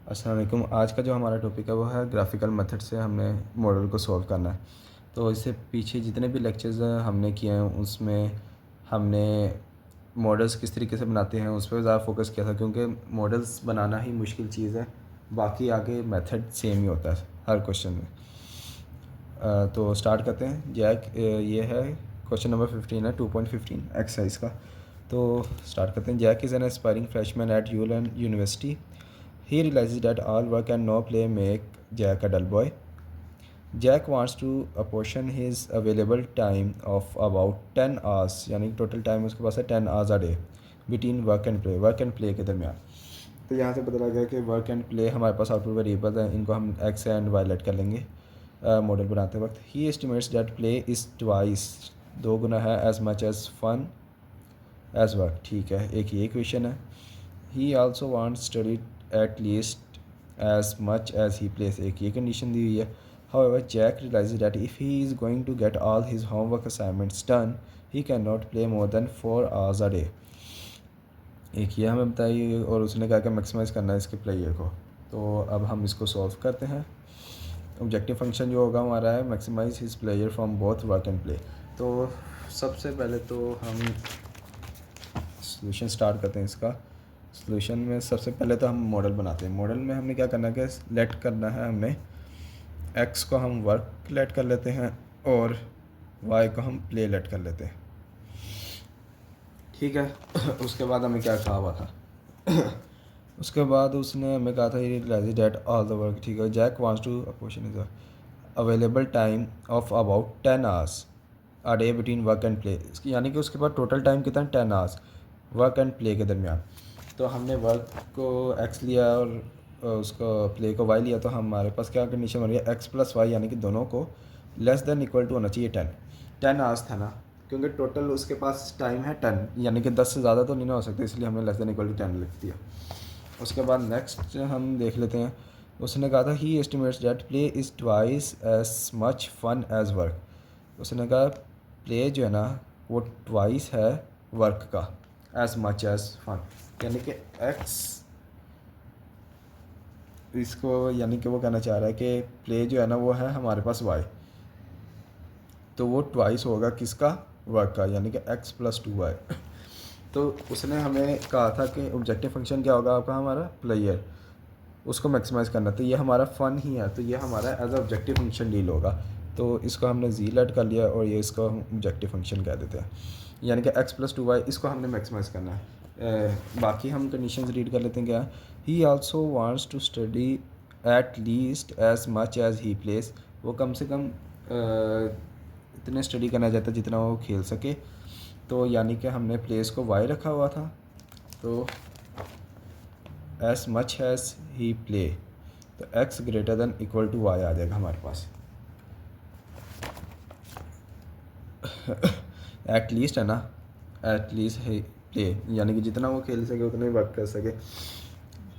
अस्सलाम वालेकुम। आज का जो हमारा टॉपिक है वो है ग्राफिकल मेथड से हमने मॉडल को सॉल्व करना है। तो इससे पीछे जितने भी लेक्चर्स हमने किए हैं उसमें हमने मॉडल्स किस तरीके से बनाते हैं उस पर ज़्यादा फोकस किया था, क्योंकि मॉडल्स बनाना ही मुश्किल चीज़ है, बाकी आगे मेथड सेम ही होता है हर क्वेश्चन में। तो स्टार्ट करते हैं। जैक ये है क्वेश्चन नंबर 15 है, 2.15 एक्सरसाइज का। तो स्टार्ट करते हैं। Jack is an aspiring freshman at Yulan university. He realizes that all work and no play make Jack a dull boy. Jack wants to apportion his available time of about 10 hours, यानी total time उसके पास है 10 hours a day between work and play के दरमियान। तो यहाँ से पता लगा कि वर्क एंड प्ले हमारे पास आउटपुट वेरिएबल हैं, इनको हम एक्स एंड वाई लेट कर लेंगे मॉडल बनाते वक्त। He estimates that play is twice, दो गुना है, as much as fun as work. ठीक है, एक ये इक्वेशन है। He also wants study at least as much as he plays, एक ये कंडीशन दी हुई है। However, Jack realizes that if he is going to get all his homework assignments done, he cannot play more than 4 hours a day. एक ये हमें बताइए, और उसने कहा कि मैक्सिमाइज़ करना है इसके प्लेयर को। तो अब हम इसको सॉल्व करते हैं। ऑब्जेक्टिव फंक्शन जो होगा हमारा है maximize his player from both work and play. तो सबसे पहले तो हम सॉल्यूशन स्टार्ट करते हैं इसका। सॉल्यूशन में सबसे पहले तो हम मॉडल बनाते हैं। मॉडल में हमने क्या करना है कि लेट करना है, हमने एक्स को हम वर्क लेट कर लेते हैं और वाई को हम प्ले लेट कर लेते हैं। ठीक है। उसके बाद हमें क्या कहा हुआ था उसके बाद उसने हमें कहा था realize that all the work. ठीक है। Jack wants to question is available time of about 10 hours a day between work and play, यानी कि उसके बाद टोटल टाइम कितना है 10 hours वर्क एंड प्ले के दरमियान। तो हमने वर्क को एक्स लिया और उसको प्ले को वाई लिया, तो हमारे पास क्या कंडीशन बन रही है, एक्स प्लस वाई, यानी कि दोनों को लेस देन इक्वल टू होना चाहिए 10 hours था ना, क्योंकि टोटल उसके पास टाइम है 10, यानी कि 10 से ज़्यादा तो नहीं ना हो सकता, इसलिए हमने लेस देन इक्वल टू 10 लिख दिया। उसके बाद नेक्स्ट हम देख लेते हैं। उसने कहा था he estimates that play is twice as much fun as work. उसने कहा प्ले जो है ना वो ट्वाइस है वर्क का, एज मच एज फन, यानी कि एक्स इसको, यानी कि वो कहना चाह रहा है कि प्ले जो है ना वो है हमारे पास वाई, तो वो ट्वाइस होगा किसका, वर्क का, यानी कि एक्स प्लस 2y। तो उसने हमें कहा था कि ऑब्जेक्टिव फंक्शन क्या होगा आपका, हमारा प्लेयर, उसको मैक्सिमाइज़ करना। तो ये हमारा फ़न ही है, तो ये हमारा एज ऑब्जेक्टिव फंक्शन डील होगा। तो इसको हमने जी लेट कर लिया और ये इसको हम ऑब्जेक्टिव फंक्शन कह देते हैं, यानी कि एक्स प्लस 2y, इसको हमने मैक्सिमाइज़ करना है। बाकी हम कंडीशंस रीड कर लेते हैं। क्या, he also wants to study at least as much as he plays, वो कम से कम इतने स्टडी करना चाहता है जितना वो खेल सके। तो यानी कि हमने प्लेस को वाई रखा हुआ था, तो as much as he play, तो x greater than equal to y आ जाएगा हमारे पास। एट लीस्ट है ना, एट लीस्ट ही प्ले, यानी कि जितना वो खेल सके उतना ही वर्क कर सके।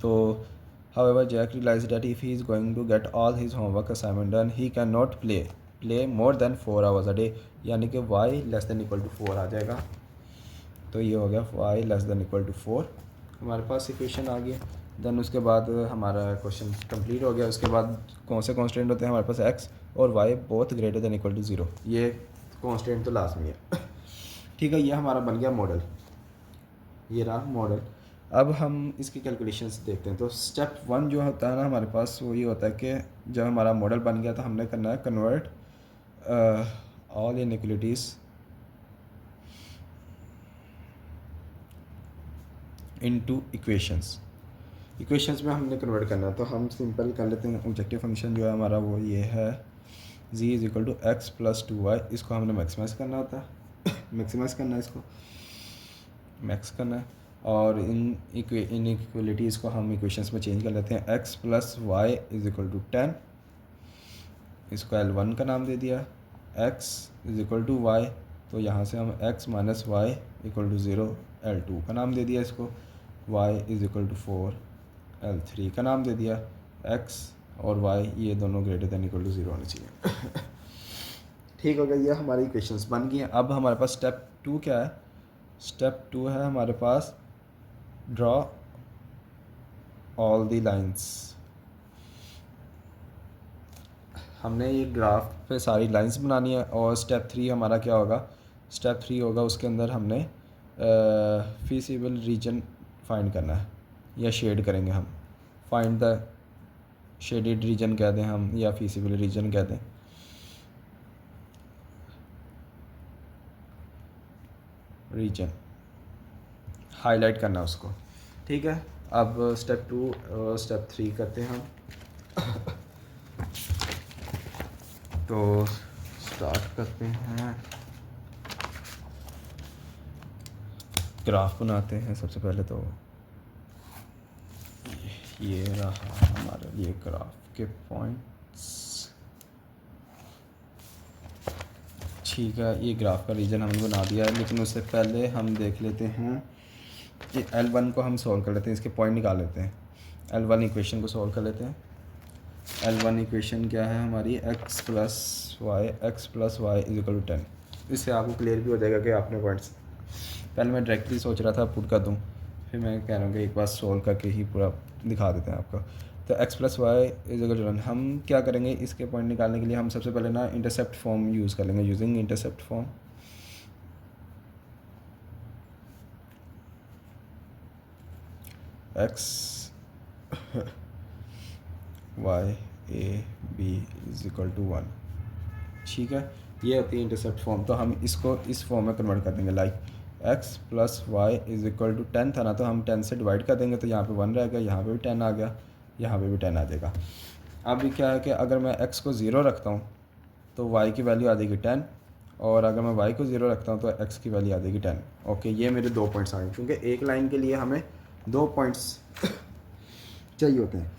तो however Jack realized that if he is going to get all his homework assignment done he cannot play more than 4 hours a day, यानी कि y less than equal to 4 आ जाएगा। तो ये हो गया y less than equal to 4, हमारे पास equation आ गई। देन उसके बाद हमारा क्वेश्चन कंप्लीट हो गया। उसके बाद कौन से कॉन्स्टेंट होते हैं हमारे पास, x और y both greater than equal to 0, ये कॉन्स्टेंट तो लाजमी है। ठीक है, ये हमारा बन गया मॉडल, ये रहा मॉडल। अब हम इसकी कैलकुलेशंस देखते हैं। तो स्टेप 1 जो होता है ना हमारे पास, वो ये होता है कि जब हमारा मॉडल बन गया तो हमने करना है convert all inequalities into equations. Equations में हमने कन्वर्ट करना है, तो हम सिंपल कर लेते हैं। ऑब्जेक्टिव फंक्शन जो है हमारा वो ये है, z is equal to x plus 2y, इसको हमने मैक्सिमाइज़ करना होता है मैक्सिमाइज़ करना है, इसको मैक्स करना है। और इन इक्वलिटीज़ को हम इक्वेशंस में चेंज कर लेते हैं। x plus y is equal to 10, इसको L1 का नाम दे दिया। x is equal to y, तो यहाँ से हम x minus y equal to 0 L2 का नाम दे दिया इसको। y is equal to 4 L3 का नाम दे दिया। x और y ये दोनों ग्रेटर दैन इक्वल टू 0 होने चाहिए। ठीक हो गया, ये हमारी इक्वेशंस बन गई हैं। अब हमारे पास स्टेप 2 क्या है, स्टेप 2 है हमारे पास ड्रॉ ऑल दी लाइंस हमने ये ग्राफ पे सारी लाइंस बनानी है। और स्टेप 3 हमारा क्या होगा, स्टेप 3 होगा उसके अंदर हमने फीसिबल रीजन फाइंड करना है, या शेड करेंगे हम। फाइंड द शेडेड रीजन कह दें हम, या फीसिबल रीजन कह दें। रीजन हाईलाइट करना उसको, ठीक है। अब स्टेप 2 स्टेप 3 करते हैं हम। तो स्टार्ट करते हैं, ग्राफ बनाते हैं। सबसे पहले तो ये रहा हमारे लिए ग्राफ के पॉइंट्स, ठीक है। ये ग्राफ का रीजन हमने बना दिया है, लेकिन उससे पहले हम देख लेते हैं कि L1 को हम सॉल्व कर लेते हैं, इसके पॉइंट निकाल लेते हैं। L1 इक्वेशन को सॉल्व कर लेते हैं। L1 इक्वेशन क्या है हमारी, x plus y is equal to 10। इससे आपको क्लियर भी हो जाएगा कि आपने पॉइंट्स, पहले मैं डायरेक्टली सोच रहा था पुट कर दूं, फिर मैं कह रहा हूँ कि एक बार सॉल्व करके ही पूरा दिखा देते हैं आपको। तो x plus y is equal to 10, हम क्या करेंगे इसके पॉइंट निकालने के लिए, हम सबसे पहले ना इंटरसेप्ट फॉर्म यूज़ कर लेंगे। Using intercept form, x y a b is equal to 1, ठीक है। ये होती है इंटरसेप्ट फॉर्म। तो हम इसको इस फॉर्म में कन्वर्ट कर देंगे, like x plus y is equal to 10 था ना, तो हम 10 से डिवाइड कर देंगे, तो यहाँ पे 1 रह गया, यहाँ पे भी 10 आ गया, यहाँ पे भी 10 आ जाएगा। अभी क्या है कि अगर मैं x को 0 रखता हूँ तो y की वैल्यू आ जाएगी 10, और अगर मैं y को 0 रखता हूँ तो x की वैल्यू आ जाएगी 10। ओके, ये मेरे 2 पॉइंट्स आ गए, क्योंकि एक लाइन के लिए हमें 2 पॉइंट्स चाहिए होते हैं।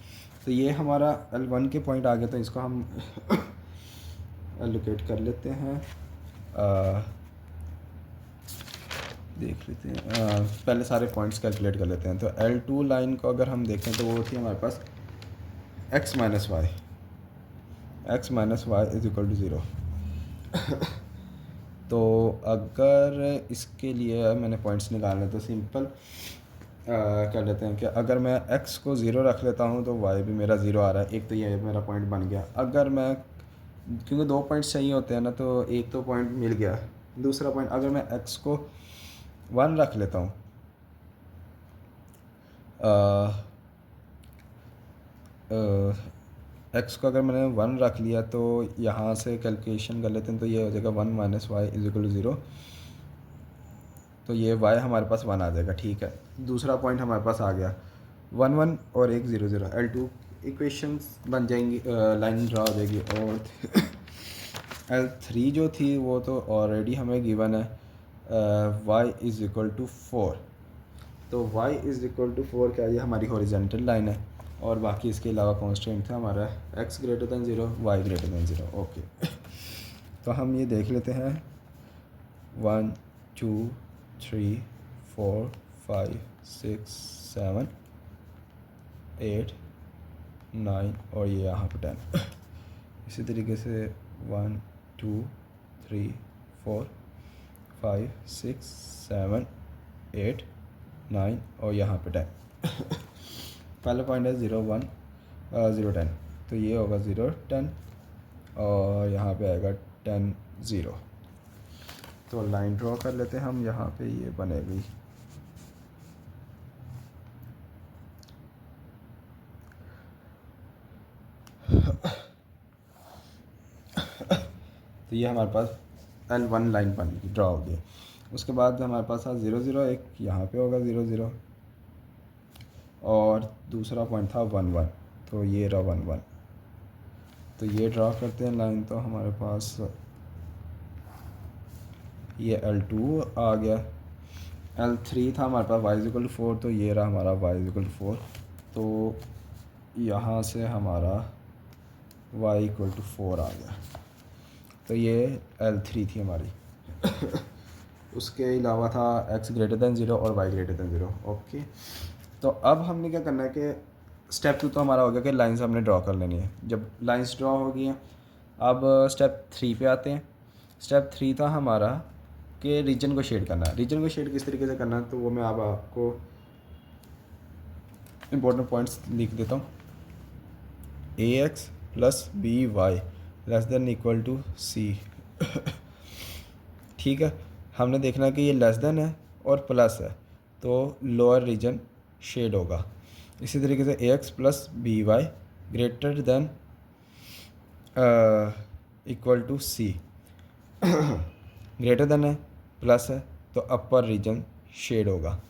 तो ये हमारा L1 के पॉइंट आ गए, तो इसको हम एलोकेट कर लेते हैं। देख लेते हैं, पहले सारे पॉइंट्स कैलकुलेट कर लेते हैं। तो L2 लाइन को अगर हम देखें तो वो थी हमारे पास x minus y is equal to 0। तो अगर इसके लिए मैंने पॉइंट्स निकालने, तो सिंपल कर लेते हैं कि अगर मैं x को 0 रख लेता हूँ तो y भी मेरा 0 आ रहा है। एक तो ये मेरा पॉइंट बन गया। अगर मैं, क्योंकि 2 पॉइंट्स चाहिए होते हैं ना, तो एक तो पॉइंट मिल गया। दूसरा पॉइंट, अगर मैं x को 1 रख लेता हूँ, x को अगर मैंने 1 रख लिया तो यहाँ से कैलकुलेशन कर लेते हैं, तो ये हो जाएगा 1 minus y is equal to 0। तो ये y हमारे पास 1 आ जाएगा, ठीक है। दूसरा पॉइंट हमारे पास आ गया 1 1 और एक 0 0, L2 इक्वेशंस बन जाएंगी, लाइन ड्रा हो जाएगी। और L3 जो थी वो तो ऑलरेडी हमें गिवन है, y इज़ इक्वल टू 4। तो y इज़ इक्वल टू 4 क्या, ये हमारी हॉरिजेंटल लाइन है, और बाकी इसके अलावा कांस्टेंट था हमारा x greater than 0, y greater than 0। Okay, तो हम ये देख लेते हैं 1 2 3 4 5 6 7 8 9 और ये यहाँ पर 10। इसी तरीके से 1 2 3 4 5 6 7 8 9 और यहाँ पे 10। पहला पॉइंट है 0 1 0 10, तो ये होगा 0 10 और यहाँ पे आएगा 10 0। तो लाइन ड्रॉ कर लेते हैं हम, यहाँ पे ये बनेगी। तो ये हमारे पास L1 लाइन बन गई, ड्रॉ हो गई। उसके बाद हमारे पास 0 0, एक यहाँ पे होगा 0 0, और दूसरा पॉइंट था 1 1, तो ये रहा 1 1। तो ये ड्रॉ करते हैं लाइन, तो हमारे पास ये L2 आ गया। L3 था हमारे पास y इक्वल टू 4, तो ये रहा हमारा y इक्वल टू 4। तो यहाँ से हमारा y इक्वल टू 4 आ गया। तो ये L3 थी हमारी। उसके अलावा था x ग्रेटर दैन 0 और y ग्रेटर दैन 0। ओके, तो अब हमने क्या करना है कि स्टेप 2 तो हमारा हो गया कि लाइंस हमने ड्रॉ कर लेनी है। जब लाइंस ड्रॉ हो गई हैं, अब स्टेप 3 पे आते हैं। स्टेप 3 था हमारा कि रीजन को शेड करना है। रीजन को शेड किस तरीके से करना है, तो वो मैं अब आपको इम्पोर्टेंट पॉइंट्स लिख देता हूँ। ax plus b y less than equal to c. ठीक है, हमने देखना कि ये लेस देन है और प्लस है तो लोअर रीजन शेड होगा। इसी तरीके से a x plus b y greater than equal to c. Greater than है, प्लस है तो अपर रीजन शेड होगा।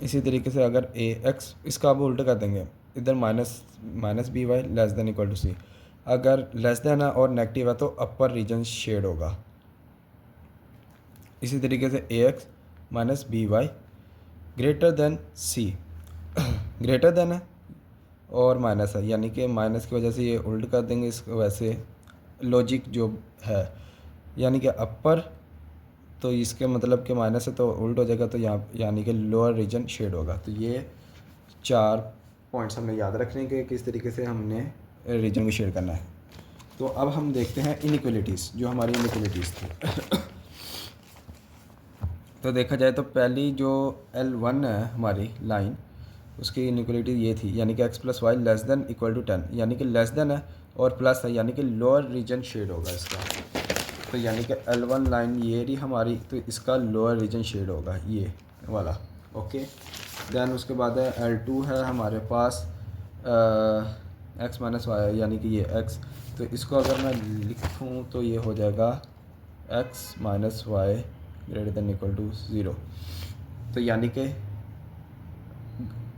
इसी तरीके से अगर ए एक्स, इसका अब उल्टा कर देंगे, इधर minus b y less than equal to c. अगर लेस देन है और नेगेटिव है तो अपर रीजन शेड होगा। इसी तरीके से a x minus b y greater than c. Greater than है और माइनस है, यानी कि माइनस की वजह से ये उल्ट कर देंगे इसको, वैसे लॉजिक जो है, यानी कि अपर तो इसके मतलब कि माइनस है तो उल्ट हो जाएगा, तो यहाँ यानी कि लोअर रीजन शेड होगा। तो ये 4 पॉइंट्स हमें याद रखने के किस तरीके से हमने रीजन को शेड करना है। तो अब हम देखते हैं इनइक्वलिटीज़, जो हमारी इनइक्वलिटीज़ थी। तो देखा जाए तो पहली जो L1 है हमारी लाइन, उसकी इनइक्वलिटी ये थी, यानी कि x plus y less than equal to 10, यानी कि लेस देन है और प्लस है, यानी कि लोअर रीजन शेड होगा इसका। तो यानी कि L1 लाइन ये रही हमारी, तो इसका लोअर रीजन शेड होगा ये वाला। ओके, दैन उसके बाद है L2 है हमारे पास x माइनस वाई, यानी कि ये x, तो इसको अगर मैं लिखूँ तो ये हो जाएगा x minus y greater than equal to 0। तो यानी कि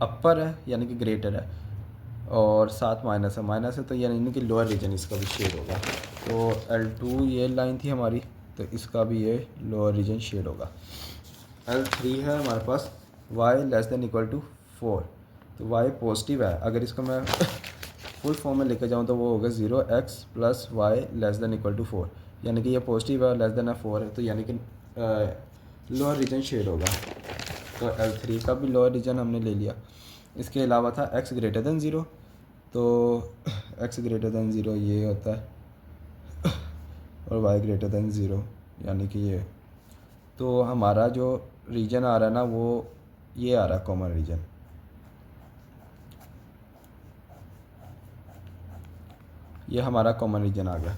अपर है, यानी कि ग्रेटर है, और साथ माइनस है तो यानी कि लोअर रीजन इसका भी शेड होगा। तो L2 ये लाइन थी हमारी, तो इसका भी ये लोअर रीजन शेड होगा। L3 है हमारे पास y less than equal to 4, तो y पॉजिटिव है। अगर इसको मैं फुल फॉर्म में लेके जाऊँ तो वो होगा 0x plus y less than equal to 4, यानी कि ये पॉजिटिव है, लेस देन है 4 है, तो यानी कि लोअर रीजन शेड होगा। तो L3 का भी लोअर रीजन हमने ले लिया। इसके अलावा था x ग्रेटर दैन 0, तो x ग्रेटर दैन 0 ये होता है और y ग्रेटर दैन 0, यानी कि ये। तो हमारा जो रीजन आ रहा है ना, वो ये आ रहा है कॉमन रीजन। ये हमारा कॉमन रीजन आ गया।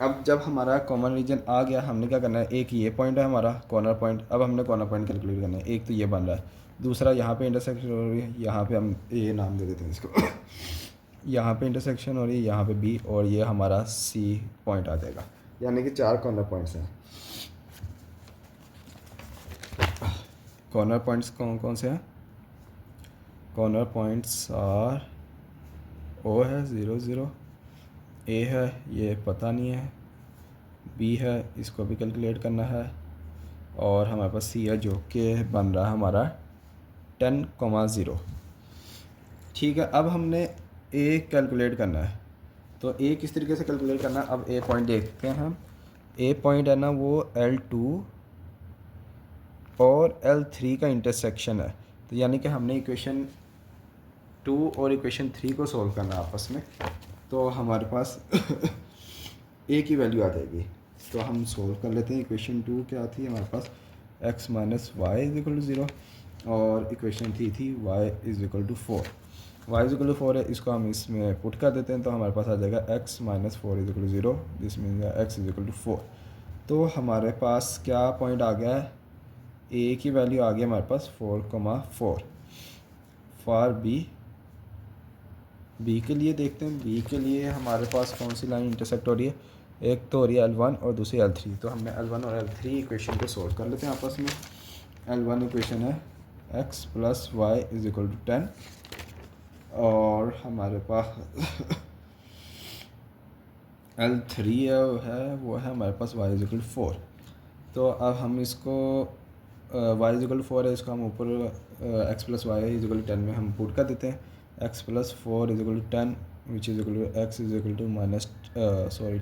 अब जब हमारा कॉमन रीजन आ गया, हमने क्या करना है, एक ये पॉइंट है हमारा कॉर्नर पॉइंट, अब हमने कॉर्नर पॉइंट कैलकुलेट करना है। एक तो ये बन रहा है, दूसरा यहाँ पे इंटरसेक्शन हो रही है, यहाँ पे हम ए नाम दे देते हैं इसको। यहाँ पे इंटरसेक्शन हो रही है, यहाँ पे बी, और ये हमारा सी पॉइंट आ जाएगा, यानी कि 4 कॉर्नर पॉइंट्स हैं। कॉर्नर पॉइंट्स कौन कौन से हैं? कॉर्नर पॉइंट्स आर ओ है 0 0, ए है ये पता नहीं है, बी है इसको भी कैलकुलेट करना है, और हमारे पास सी है जो कि बन रहा है हमारा 10,0। ठीक है, अब हमने ए कैलकुलेट करना है। तो ए किस तरीके से कैलकुलेट करना है, अब ए पॉइंट देखते हैं हम। ए पॉइंट है ना वो L2 और L3 का इंटरसेक्शन है, तो यानी कि हमने इक्वेशन 2 और इक्वेशन 3 को सॉल्व करना है आपस में, तो हमारे पास ए की वैल्यू आ जाएगी। तो हम सॉल्व कर लेते हैं। इक्वेशन 2 क्या थी हमारे पास, x minus y is equal to 0, और इक्वेशन 3 थी y is equal to 4। y is equal to 4 है, इसको हम इसमें पुट कर देते हैं, तो हमारे पास आ जाएगा x minus 4 is equal to 0, this means x is equal to 4। तो हमारे पास क्या पॉइंट आ गया है, a की वैल्यू आ गई हमारे पास 4,4 फॉर बी के लिए देखते हैं। बी के लिए हमारे पास कौन सी लाइन इंटरसेक्ट हो रही है, एक तो हो रही है L1 और दूसरी L3। तो हमने L1 और L3 इक्वेशन को सॉल्व कर लेते हैं आपस में। L1 इक्वेशन है x plus y is equal to 10, और हमारे पास L3 है वो है हमारे पास y इज इक्वल टू 4। तो अब हम इसको y इज इक्वल टू 4 है, इसको हम ऊपर x plus y is equal to 10 में हम पुट कर देते हैं। x plus 4 is equal to 10 which is equal to x is equal to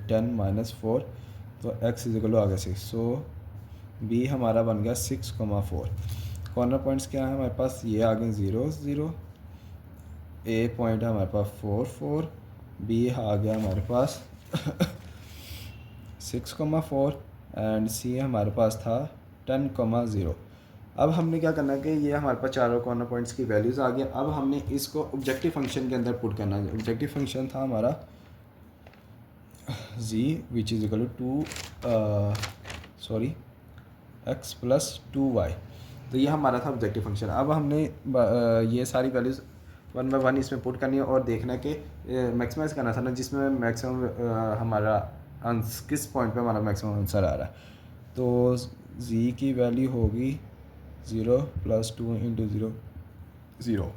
10 minus 4, तो x इज इक्वल टू आ गया 6। सो b हमारा बन गया 6,4। कॉर्नर पॉइंट्स क्या है हमारे पास, ये आ गए 0 0, a पॉइंट है हमारे पास 4 4, b आ गया हमारे पास 6,4, एंड c हमारे पास था 10,0। अब हमने क्या करना है कि ये हमारे पास चारों कॉर्नर पॉइंट्स की वैल्यूज़ आ गई। अब हमने इसको ऑब्जेक्टिव फंक्शन के अंदर पुट करना है। ऑब्जेक्टिव फंक्शन था हमारा z which is equal to x plus 2y। तो ये हमारा था ऑब्जेक्टिव फंक्शन। अब हमने ये सारी वैल्यूज़ वन बाय वन इसमें पुट करनी है और देखना है कि मैक्सिमाइज़ करना था ना, जिसमें मैक्सिमम हमारा किस पॉइंट पे हमारा मैक्सिमम आंसर आ रहा है। तो z की वैल्यू होगी 0 प्लस 2 इंटू 0 0।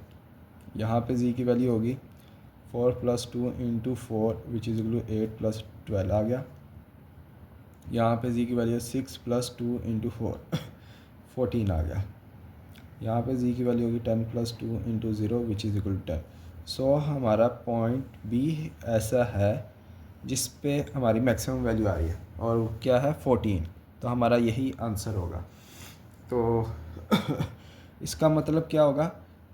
यहाँ पे z की वैल्यू होगी 4 plus 2 into 4 which is equal to 8 plus 12 आ गया। यहाँ पे z की वैल्यू 6 प्लस 2 इंटू 4 14 आ गया। यहाँ पे z की वैल्यू होगी 10 plus 2 into 0 which is equal to 10। So हमारा पॉइंट बी ऐसा है जिस पे हमारी मैक्सिमम वैल्यू आ रही है और क्या है 14। तो हमारा यही आंसर होगा। तो इसका मतलब क्या होगा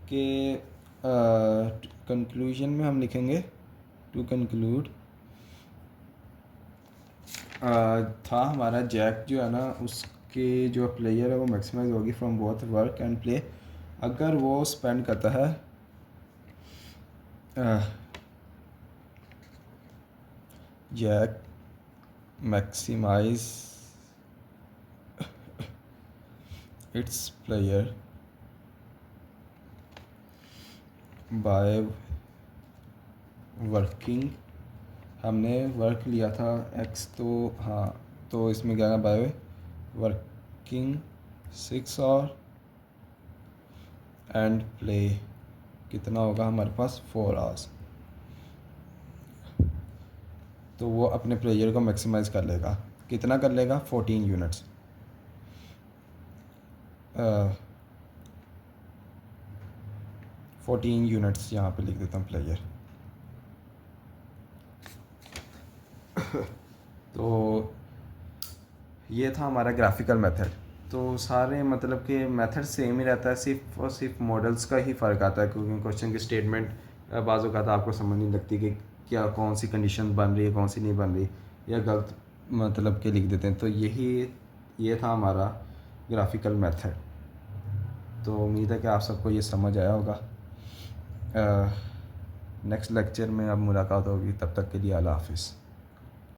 कि कंक्लूजन में हम लिखेंगे टू कंक्लूड था हमारा जैक जो है ना उसके जो प्लेयर है वो मैक्सिमाइज होगी from both work and play अगर वो स्पेंड करता है Jack maximise its player by working. हमने वर्क लिया था एक्स, तो हाँ, तो इसमें क्या है बाय वर्किंग 6 और एंड प्ले कितना होगा हमारे पास 4 आवर्स। तो वो अपने प्लेयर को मैक्सिमाइज़ कर लेगा। कितना कर लेगा 14 यूनिट्स। 14 यूनिट्स यहाँ पे लिख देता हूँ प्लेयर। तो ये था हमारा ग्राफिकल मेथड। तो सारे मतलब कि मेथड सेम ही रहता है, सिर्फ और सिर्फ मॉडल्स का ही फ़र्क आता है, क्योंकि क्वेश्चन की स्टेटमेंट बाज़ औक़ात आपको समझ नहीं लगती कि क्या कौन सी कंडीशन बन रही है कौन सी नहीं बन रही, या गलत मतलब के लिख देते हैं। तो ये था हमारा ग्राफिकल मेथड। तो उम्मीद है कि आप सबको ये समझ आया होगा। नेक्स्ट लेक्चर में अब मुलाकात होगी, तब तक के लिए अल्लाह हाफ़िज़।